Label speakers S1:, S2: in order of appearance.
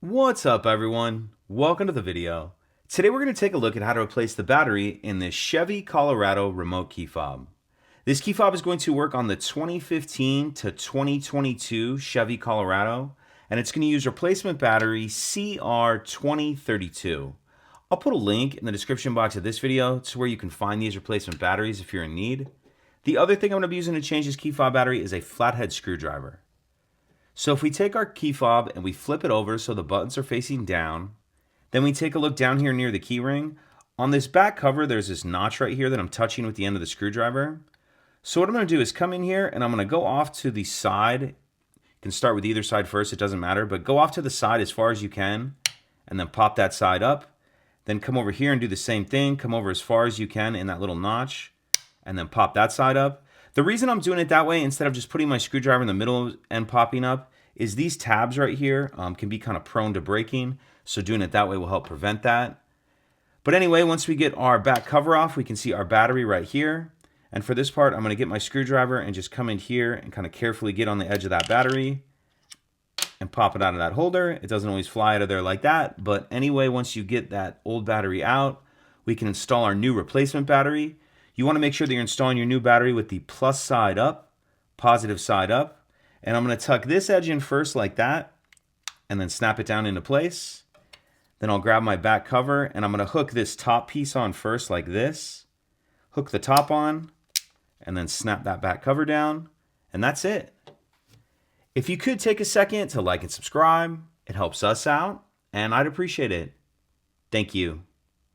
S1: What's up, everyone? Welcome to the video. Today we're going to take a look at how to replace the battery in this Chevy Colorado remote key fob. This key fob is going to work on the 2015 to 2022 Chevy Colorado, and it's going to use replacement battery CR2032. I'll put a link in the description box of this video to where you can find these replacement batteries if you're in need. The other thing I'm going to be using to change this key fob battery is a flathead screwdriver. So if we take our key fob and we flip it over so the buttons are facing down, then we take a look down here near the key ring. On this back cover, there's this notch right here that I'm touching with the end of the screwdriver. So what I'm going to do is come in here and I'm going to go off to the side. You can start with either side first, it doesn't matter, but go off to the side as far as you can and then pop that side up. Then come over here and do the same thing. Come over as far as you can in that little notch and then pop that side up. The reason I'm doing it that way instead of just putting my screwdriver in the middle and popping up is these tabs right here can be kind of prone to breaking. So doing it that way will help prevent that. But anyway, once we get our back cover off, we can see our battery right here. And for this part, I'm going to get my screwdriver and just come in here and kind of carefully get on the edge of that battery and pop it out of that holder. It doesn't always fly out of there like that. But anyway, once you get that old battery out, we can install our new replacement battery. You want to make sure that you're installing your new battery with the plus side up, positive side up. And I'm going to tuck this edge in first like that and then snap it down into place. Then I'll grab my back cover and I'm going to hook this top piece on first like this. Hook the top on and then snap that back cover down. And that's it. If you could take a second to like and subscribe, it helps us out and I'd appreciate it. Thank you.